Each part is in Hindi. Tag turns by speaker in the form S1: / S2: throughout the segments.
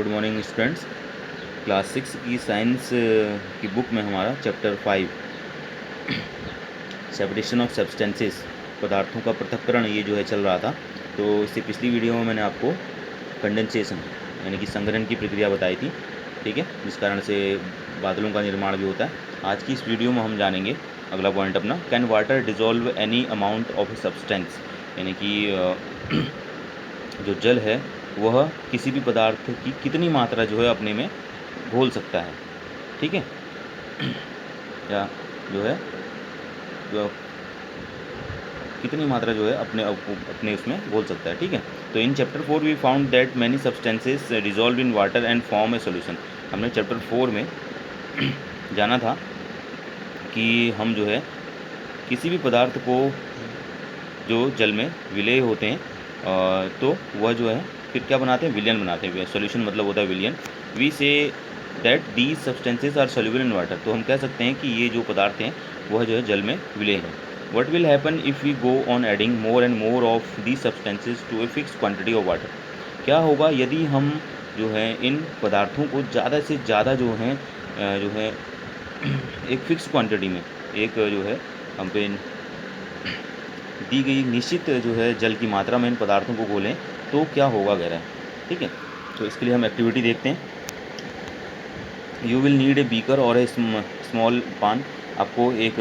S1: Good morning students. क्लास 6 की साइंस की बुक में हमारा चैप्टर 5 सेपरेशन ऑफ सब्सटेंसेस, पदार्थों का पृथक्करण, ये जो है चल रहा था। तो इससे पिछली वीडियो में मैंने आपको कंडेंसेशन यानी कि संघनन की प्रक्रिया बताई थी, ठीक है, जिस कारण से बादलों का निर्माण भी होता है। आज की इस वीडियो में हम जानेंगे अगला पॉइंट अपना, can water dissolve any amount of substance, यानी कि जो जल है वह किसी भी पदार्थ की कितनी मात्रा जो है अपने में घोल सकता है, ठीक है, या जो है कितनी मात्रा जो है अपने उसमें घोल सकता है, ठीक है। तो in chapter 4 we found that many substances dissolve in water and form a solution. हमने चैप्टर 4 में जाना था कि हम जो है किसी भी पदार्थ को जो जल में विलय होते हैं तो वह जो है फिर क्या बनाते हैं, विलियन बनाते हैं। सॉल्यूशन मतलब होता है विलियन। We say that these substances are soluble in water. तो हम कह सकते हैं कि ये जो पदार्थ हैं वह जो है जल में विलय हैं। What will happen if we go on adding more and more of these substances to a fix quantity of water. क्या होगा यदि हम जो है इन पदार्थों को ज़्यादा से ज़्यादा जो है एक फिक्स क्वांटिटी में, एक जो है हम पे दी गई निश्चित जो है जल की मात्रा में इन पदार्थों को घोलें तो क्या होगा वगैरह, ठीक है। तो इसके लिए हम एक्टिविटी देखते हैं। You will need a beaker और ए स्मॉल पान। आपको एक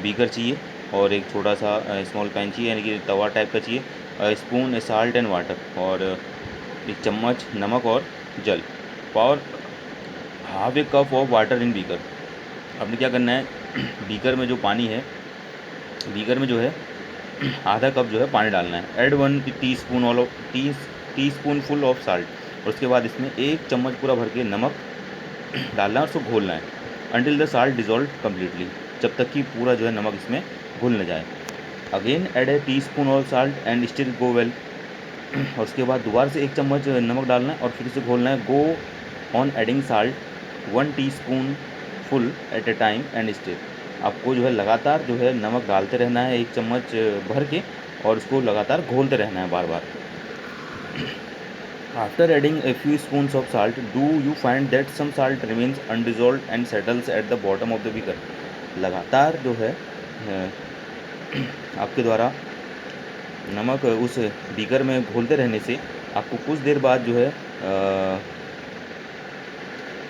S1: बीकर चाहिए और एक छोटा सा स्मॉल पैन चाहिए, यानी कि तवा टाइप का चाहिए। Spoon A salt and water, और एक चम्मच नमक और जल। और half A cup of water in beaker. आपने क्या करना है, बीकर में जो पानी है, बीकर में जो है आधा कप जो है पानी डालना है। Add 1 teaspoon full of salt, और उसके बाद इसमें 1 चम्मच पूरा भर के नमक डालना है और उसको घोलना है। Until the salt dissolve completely, जब तक कि पूरा जो है नमक इसमें घुल न जाए। Again add a teaspoon of salt and stir go well. और उसके बाद दोबारा से 1 चम्मच नमक डालना है और फिर से घोलना है। Go on adding salt 1 teaspoon full at a time and stir. आपको जो है लगातार जो है नमक डालते रहना है 1 चम्मच भर के, और उसको लगातार घोलते रहना है बार बार। After adding a few spoons of salt do you find that some salt remains undissolved and settles at the bottom of the beaker. लगातार जो है आपके द्वारा नमक उस बीकर में घोलते रहने से आपको कुछ देर बाद जो है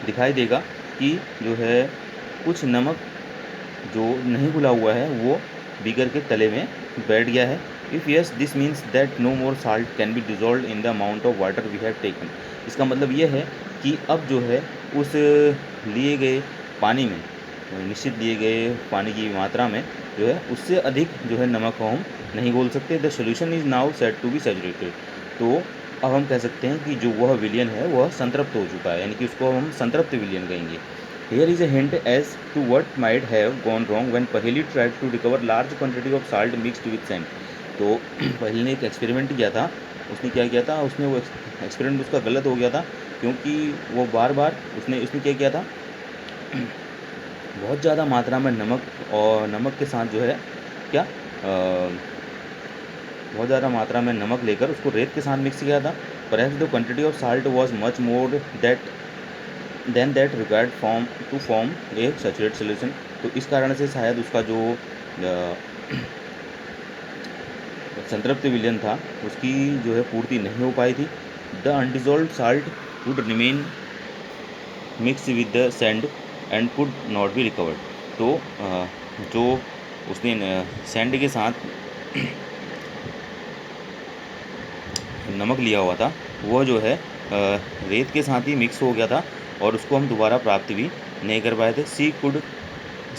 S1: दिखाई देगा कि जो है कुछ नमक जो नहीं घुला हुआ है वो बीकर के तले में बैठ गया है। If yes this means that no more salt can be dissolve in the amount of water we have taken. इसका मतलब ये है कि अब जो है उस लिए गए पानी में, निश्चित लिए गए पानी की मात्रा में जो है उससे अधिक जो है नमक को हम नहीं घोल सकते। The solution is now set to be saturated. तो अब हम कह सकते हैं कि जो वह विलियन है वह संतृप्त हो चुका है, यानी कि उसको हम संतृप्त विलियन कहेंगे। Here is a hint as to what might have gone wrong when Paheli tried to recover large quantity of salt mixed with sand. तो पहले ने एक एक्सपेरिमेंट किया था। उसने क्या किया था, उसने वो एक्सपेरिमेंट उसका गलत हो गया था, क्योंकि वो बार बार उसने क्या किया था, बहुत ज़्यादा मात्रा में नमक, और नमक के साथ जो है क्या बहुत ज़्यादा मात्रा में नमक लेकर उसको रेत के साथ मिक्स किया था। Perhaps the quantity of salt was much more than that required form A saturate solution. तो इस कारण से शायद उसका जो संतृप्त विलयन था उसकी जो है पूर्ति नहीं हो पाई थी। The undissolved salt would remain mix with the sand and could not be recovered. तो जो उसने सैंड के साथ नमक लिया हुआ था वह जो है रेत के साथ ही मिक्स हो गया था, और उसको हम दोबारा प्राप्त भी नहीं कर पाए थे। She could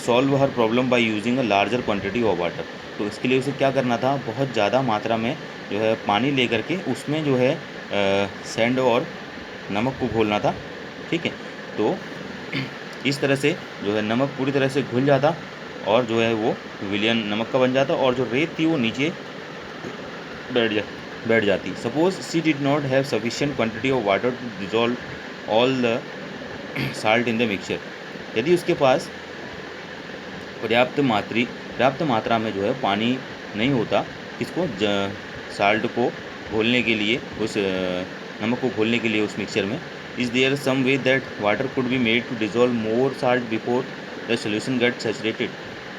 S1: solve her problem by using a larger quantity of water. तो इसके लिए उसे क्या करना था, बहुत ज़्यादा मात्रा में जो है पानी लेकर के उसमें जो है सैंड और नमक को घोलना था, ठीक है। तो इस तरह से जो है नमक पूरी तरह से घुल जाता और जो है वो विलियन नमक का बन जाता, और जो रेत थी वो नीचे बैठ जाती। Suppose she did not have sufficient quantity of water to dissolve all the salt in the mixture. यदि उसके पास पर्याप्त मात्रा में जो है पानी नहीं होता इसको साल्ट को घोलने के लिए, उस नमक को घोलने के लिए उस मिक्सचर में, is there some way that water could be made to dissolve more salt before the solution get saturated.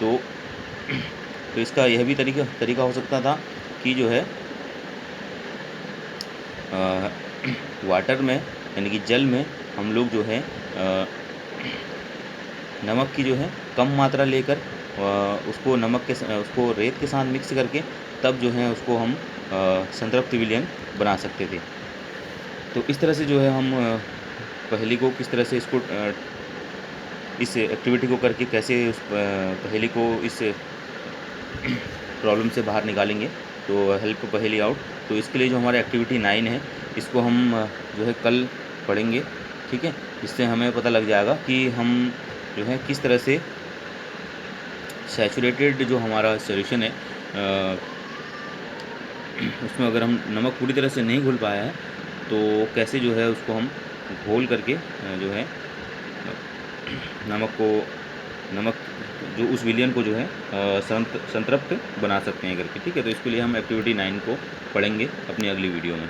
S1: तो इसका यह भी तरीका हो सकता था कि जो है वाटर में यानी कि जल में हम लोग जो है नमक की जो है कम मात्रा लेकर उसको उसको रेत के साथ मिक्स करके तब जो है उसको हम संतृप्त विलयन बना सकते थे। तो इस तरह से जो है हम पहेली को किस तरह से इस एक्टिविटी को करके कैसे उस पहेली को इस प्रॉब्लम से बाहर निकालेंगे, तो हेल्प पहेली आउट। तो इसके लिए जो हमारा एक्टिविटी 9 है, इसको हम जो है कल पढ़ेंगे, ठीक है। इससे हमें पता लग जाएगा कि हम जो है किस तरह से सैचुरेटेड जो हमारा सॉल्यूशन है उसमें अगर हम नमक पूरी तरह से नहीं घुल पाया है तो कैसे जो है उसको हम घोल करके जो है नमक जो उस विलयन को जो है संतृप्त बना सकते हैं करके, ठीक है। तो इसके लिए हम एक्टिविटी 9 को पढ़ेंगे अपनी अगली वीडियो में।